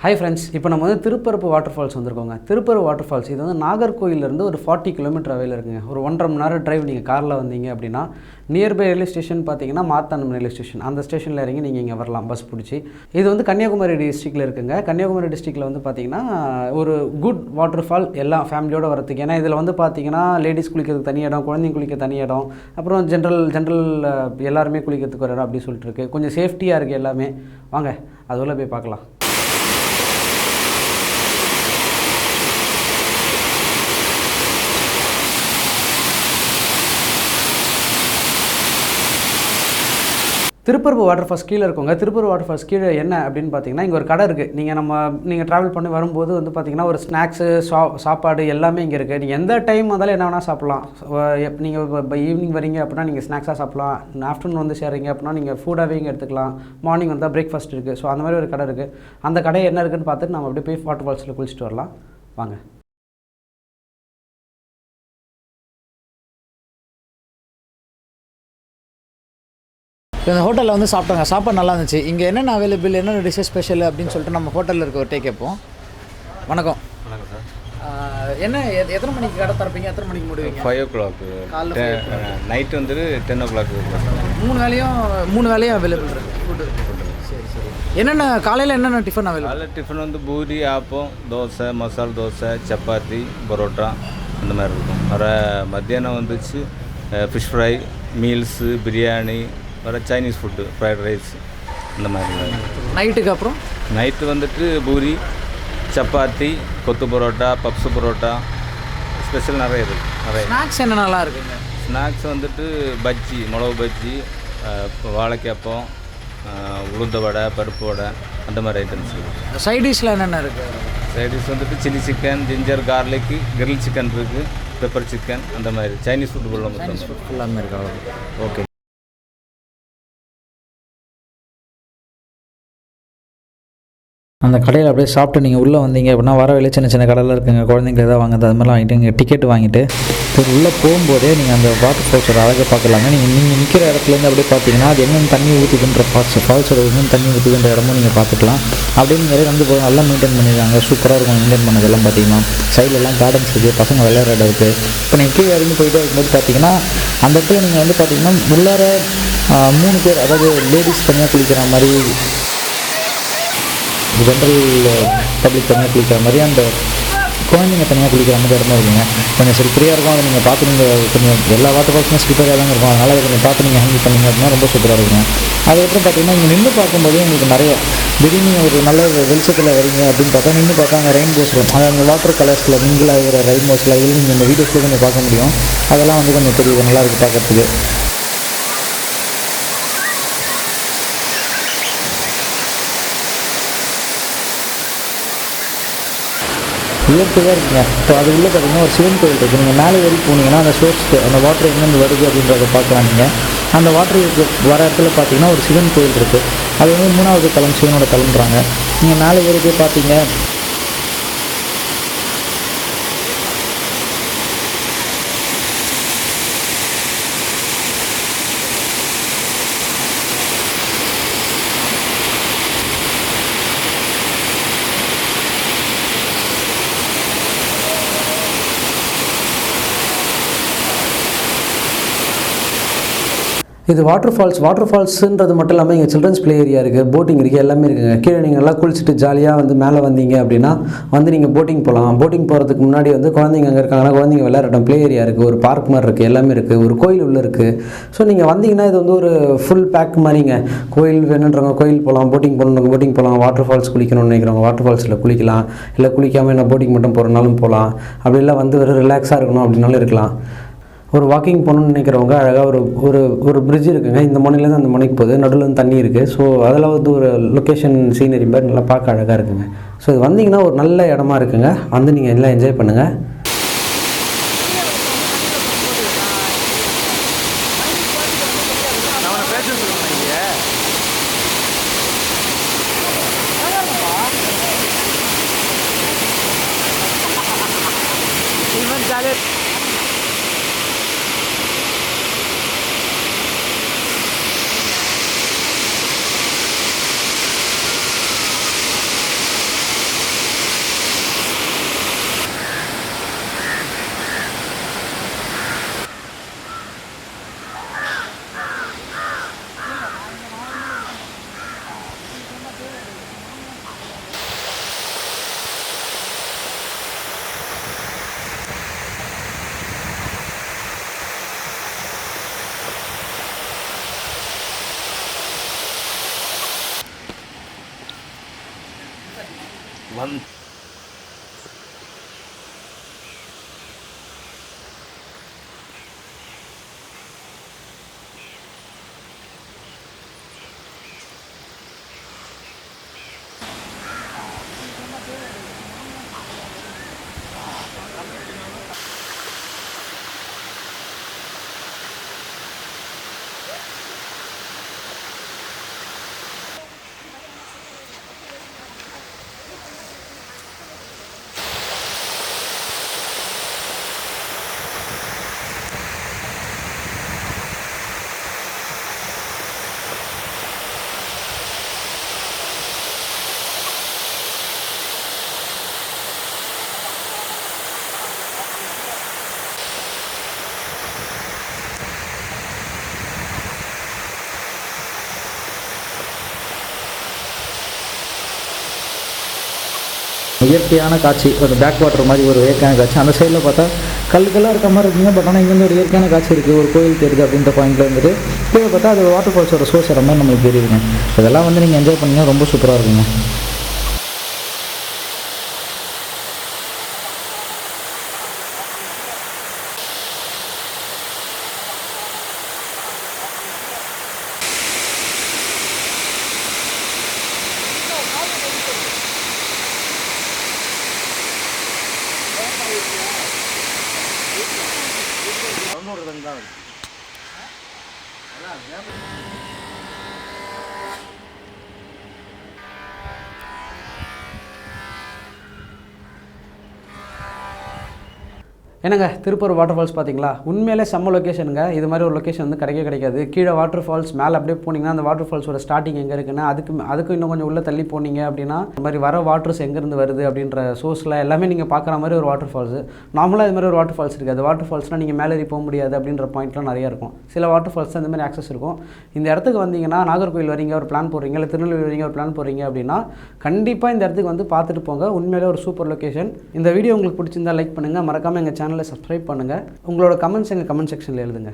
Hi friends, இப்போ நம்ம வந்து Tirparappu Waterfalls வந்திருக்கோங்க. Tirparappu Waterfalls இது வந்து நாகர்கோயில்ல இருந்து ஒரு 40 km அவைல இருக்குங்க. ஒரு 1.5 மணி நேரம் டிரைவ் நீங்க கார்ல வந்தீங்க அப்படினா நியர்பை ரயில்வே ஸ்டேஷன் பாத்தீங்கன்னா மார்த்தாண்டம் ரயில்வே ஸ்டேஷன். அந்த ஸ்டேஷன்ல இறங்கி நீங்க இங்க வரலாம் பஸ் பிடிச்சி. இது வந்து கன்னியாகுமரி டிஸ்ட்ரிக்ட்ல இருக்குங்க. கன்னியாகுமரி டிஸ்ட்ரிக்ட்ல வந்து பாத்தீங்கன்னா ஒரு குட் வாட்டர்ஃபால் எல்லா ஃபேமிலியோட வரதுக்கு. ஏன்னா இதுல வந்து பாத்தீங்கன்னா லேடிஸ் குளிக்கிறதுக்கு தனி இடம், குழந்தைங்க குளிக்க தனி இடம், அப்புறம் ஜெனரல் எல்லாரும் குளிக்கிறதுக்கு ஒரு இடம் அப்படி சொல்லிட்டு இருக்கு. கொஞ்சம் சேஃப்டியா இருக்கு எல்லாமே. வாங்க அதுல போய் பார்க்கலாம். Tirparappu Waterfalls கீழே இருக்குங்க. Tirparappu Waterfalls கீழே என்ன அப்படின்னு பார்த்தீங்கன்னா இங்கே ஒரு கடை இருக்குது. நீங்கள் ட்ராவல் பண்ணி வரும்போது வந்து பார்த்தீங்கன்னா ஒரு ஸ்நாக்ஸு சாப்பாடு எல்லாமே இங்கே இருக்குது. நீங்கள் எந்த டைம் வந்தாலும் என்ன வேணால் சாப்பிட்லாம். நீங்கள் இப்போ ஈவினிங் வரீங்க அப்படின்னா நீங்கள் ஸ்நாக்ஸாக சாப்பிட்லாம். ஆஃப்டர்நூன் வந்து சேர்றீங்க அப்படின்னா நீங்கள் ஃபுட்டாகவே இங்கே எடுத்துக்கலாம். மார்னிங் வந்தால் பிரேக்ஃபாஸ்ட் இருக்குது. ஸோ அந்த மாதிரி ஒரு கடை இருக்குது. அந்த கடை என்ன இருக்குதுன்னு பார்த்துட்டு நம்ம அப்படியே போய் வாட்டர்ஃபால்ஸில் குளிச்சுட்டு வரலாம். வாங்க. இந்த ஹோட்டலில் வந்து சாப்பிட்டாங்க. சாப்பாடு நல்லா இருந்துச்சு. இங்கே என்னென்ன அவைலபிள், என்னென்ன டிஷ்ஷஸ் ஸ்பெஷல் அப்படின்னு சொல்லிட்டு நம்ம ஹோட்டலில் இருக்க ஒரு டே கேட்போம். வணக்கம். வணக்கம் சார். என்ன எத்தனை மணிக்கு கடை திறப்பீங்க, எத்தனை மணிக்கு முடிவீங்க? 5 o'clock. நைட்டு வந்து 10 o'clock. மூணு வேலையும் அவைலபிள் இருக்குது ஃபுட்டு. சரி சரி. என்னென்ன காலையில் என்னென்ன டிஃபன் அவைலபிள்? காலையில் டிஃபன் வந்து பூரி, ஆப்பம், தோசை, மசால் தோசை, சப்பாத்தி, பரோட்டா அந்த மாதிரி இருக்கும். வர மத்தியானம் வந்துச்சு ஃபிஷ் ஃப்ரை, மீல்ஸு, பிரியாணி, வர சைனீஸ் ஃபுட்டு, ஃப்ரைட் ரைஸ் இந்த மாதிரி. நைட்டுக்கு அப்புறம் நைட்டு வந்துட்டு பூரி, சப்பாத்தி, கொத்து பரோட்டா, பப்ஸு பரோட்டா, ஸ்பெஷல் நிறைய இருக்குது. நிறைய ஸ்நாக்ஸ் என்ன நல்லா இருக்குங்க? ஸ்நாக்ஸ் வந்துட்டு பஜ்ஜி, மிளகு பஜ்ஜி, வாழைக்காப்பம், உளுந்த வடை, பருப்பு வடை அந்த மாதிரி ஐட்டம்ஸ் இருக்குது. சைடிஷில் என்னென்ன இருக்குது? சைடிஷ் வந்துட்டு chilli chicken, ginger garlic, grill chicken இருக்குது, பெப்பர் சிக்கன் அந்த மாதிரி சைனீஸ் ஃபுட்டு ஃபுல்லாமே இருக்கா? ஓகே. அந்த கடையில் அப்படியே சாப்பிட்டு நீங்கள் உள்ளே வந்தீங்க அப்படின்னா வர வெளியே சின்ன சின்ன கடையில் இருக்குங்க. குழந்தைங்க எதாவது வாங்குறது அது மாதிரிலாம் வாங்கிட்டு இங்கே டிக்கெட் வாங்கிட்டு உள்ளே போகும்போதே நீங்கள் அந்த வாட்டர் ஃபால்ஸோட அழகை பார்க்கலாங்க. நீங்கள் நிற்கிற இடத்துலேருந்து அப்படியே பார்த்தீங்கன்னா அது எங்கேருந்து தண்ணி ஊற்றுதுன்ற ஃபால்ஸோட எங்கேருந்து தண்ணி ஊற்றுதுன்ற இடமும் நீங்கள் பார்த்துக்கலாம். அப்படின்னு நிறைய வந்து நல்லா மெயின்டைன் பண்ணிடுறாங்க. சூப்பராக இருக்கும் மெயின்டைன் பண்ணதெல்லாம். பார்த்தீங்கன்னா சைட்லலாம் கார்டன்ஸ் இருக்குது, பசங்க விளையாடுற இடம் இருக்குது. இப்போ நீங்கள் கீழே இறங்கி போயிட்டே இருக்கும்போது பார்த்தீங்கன்னா அந்த இடத்துல நீங்கள் வந்து பார்த்தீங்கன்னா உள்ளார 3 பேர், அதாவது லேடிஸ் தனியாக குளிக்கிற மாதிரி, ஜென்ரல் பப்ளிக் தனியாக குளிக்கிற மாதிரி, அந்த குழந்தைங்க தனியாக குளிக்கிற மாதிரி இடமா இருக்குங்க. கொஞ்சம் சரி ஃப்ரீயாக இருக்கும். அதை நீங்கள் பார்த்து நீங்கள் கொஞ்சம் எல்லா வாட்டர் ஃபால்ஸுமே ஸ்லிப்பராக தாங்க இருக்கும். அதனால் அதை கொஞ்சம் பார்த்து நீங்கள் ஹேண்டில் பண்ணிங்க அப்படின்னா ரொம்ப சூப்பராக இருக்குங்க. அதுக்கப்புறம் பார்த்தீங்கன்னா இங்கே நின்று பார்க்கும்போது உங்களுக்கு நிறைய திடீர்னு ஒரு நல்ல வெளிச்சத்தில் வரீங்க அப்படின்னு பார்த்தா நின்று பார்த்தா அங்கே ரெயின்போஸ் வரும். அது அந்த வாட்டர் கலர்ஸில் மிங்கிள் ஆகிற ரெயின்போஸில் இதில் நீங்கள் இந்த வீடியோஸில் கொஞ்சம் பார்க்க முடியும். அதெல்லாம் வந்து கொஞ்சம் தெரியுது, நல்லா இருக்குது பார்க்குறதுக்கு. இயற்கையாக இருக்குங்க. இப்போ அது உள்ளே பார்த்தீங்கன்னா ஒரு சிவன் கோயில் இருக்குது. நீங்கள் மேலே ஏறி போனீங்கன்னா அந்த சோர்ஸ்க்கு அந்த வாட்டர் எங்கேருந்து வருது அப்படின்றத பார்க்கலாம். நீங்கள் அந்த வாட்டர் வர இடத்துல பார்த்தீங்கன்னா ஒரு சிவன் கோயில் இருக்குது. அது வந்து 3வது தலம், சிவனோட தலம்ன்றாங்க. நீங்கள் மேலே ஏறி போய் பார்த்தீங்க இது வாட்டர்ஃபால்ஸுன்றது மட்டும் இல்லாமல் இங்கே சில்ட்ரன்ஸ் ப்ளே ஏரியா இருக்குது, போட்டிங் இருக்குது, எல்லாமே இருக்குங்க. கீழே நீங்கள் நல்லா குளிச்சுட்டு ஜாலியாக வந்து மேலே வந்தீங்க அப்படின்னா வந்து நீங்கள் போட்டிங் போகலாம். போட்டிங் போகிறதுக்கு முன்னாடி வந்து குழந்தைங்க அங்கே இருக்காங்கன்னா குழந்தைங்க விளையாடட்டும், ப்ளே ஏரியா இருக்குது, ஒரு பார்க் மாதிரி இருக்குது, எல்லாமே இருக்குது, ஒரு கோயில் உள்ளே இருக்குது. ஸோ நீங்கள் வந்தீங்கன்னா இது வந்து ஒரு ஃபுல் பேக் மாதிரிங்க. கோயில் வேணுன்றவங்க கோயில் போகலாம், போட்டிங் போகணுன்றவங்க போட்டிங் போகலாம், வாட்டர்ஃபால்ஸ் குளிக்கணும்னு நினைக்கிறவங்க வாட்டர்ஃபால்ஸில் குளிக்கலாம், இல்லை குளிக்காமல் என்ன போட்டிங் மட்டும் போகிறனாலும் போகலாம். அப்படி இல்லை வந்து ஒரு ரிலாக்ஸாக இருக்கணும் அப்படின்னாலும் இருக்கலாம். ஒரு வாக்கிங் போகணுன்னு நினைக்கிறவங்க அழகாக ஒரு பிரிட்ஜ் இருக்குங்க. இந்த முனையிலேருந்து அந்த முனைக்கு போகுது, நடுவில் வந்து தண்ணி இருக்குது. ஸோ அதில் வந்து ஒரு லொக்கேஷன் சீனரி மாதிரி நல்லா பார்க்க அழகாக இருக்குங்க. ஸோ இது வந்தீங்கன்னா ஒரு நல்ல இடமா இருக்குங்க. வந்து நீங்கள் எல்லாம் என்ஜாய் பண்ணுங்கள். இயற்கையான காட்சி, ஒரு பேக் வாட்டர் மாதிரி ஒரு இயற்கையான காட்சி. அந்த சைடில் பார்த்தா கல்லுக்கெல்லாம் இருக்க மாதிரி இருக்குங்க. பட் ஆனால் இங்கேருந்து ஒரு இயற்கையான காட்சி இருக்குது, ஒரு கோயில் தெரியுது அப்படின்ற பாயிண்ட்டில் வந்துட்டு கீழே பார்த்தா அது வாட்டர் ஃபால்ஸோட சோர்ஸ் வர மாதிரி நம்மளுக்கு தெரியுதுங்க. இதெல்லாம் வந்து நீங்கள் என்ஜாய் பண்ணிங்கன்னா ரொம்ப சூப்பராக இருக்குங்க. என்னங்க திருப்பூர் வாட்டர் ஃபால்ஸ் பார்த்தீங்களா? உண்மையிலே செம்ம லொக்கேஷனுங்க. இது மாதிரி ஒரு லொக்கேஷன் வந்து கிடைக்காது. கீழே வாட்டர் ஃபால்ஸ், மேலே அப்படியே போனீங்கன்னா அந்த வாட்டர் ஃபால்ஸோட ஸ்டார்டிங் எங்கே இருக்குன்னா அதுக்கு இன்னும் கொஞ்சம் உள்ளே தள்ளி போனீங்க அப்படின்னா இந்த மாதிரி வர வாட்டர்ஸ் எங்கேருந்து வருது அப்படின்ற சோர்ஸில் எல்லாமே நீங்கள் பார்க்குற மாதிரி ஒரு வாட்டர் ஃபால்ஸ். நார்மலாக இது மாதிரி ஒரு வாட்டர் ஃபால்ஸ் இருக்குது. அது வாட்டர் ஃபால்ஸ்னால் நீங்கள் மேலே ஏறி போக முடியாது அப்படின்ற பாயிண்ட்லாம் நிறையா இருக்கும். சில வாட்டர் ஃபால்ஸ் அந்த மாதிரி ஆக்சஸ் இருக்கும். இந்த இடத்துக்கு வந்தீங்கன்னா நாகர்கோவில் வரீங்க ஒரு பிளான் போடுறீங்க, இல்லை திருநெல்வேலி வரீங்க ஒரு பிளான் போடுறீங்க அப்படின்னா கண்டிப்பாக இந்த இடத்துக்கு வந்து பார்த்துட்டு போங்க. உண்மையிலே ஒரு சூப்பர் லொக்கேஷன். இந்த வீடியோ உங்களுக்கு பிடிச்சிருந்தா லைக் பண்ணுங்கள், மறக்காமல் எங்கள் சேனலை சப்ஸ்கிரைப் பண்ணுங்கள். உங்களோட கமெண்ட்ஸ் எங்கள் கமெண்ட் செக்ஷனில் எழுதுங்க.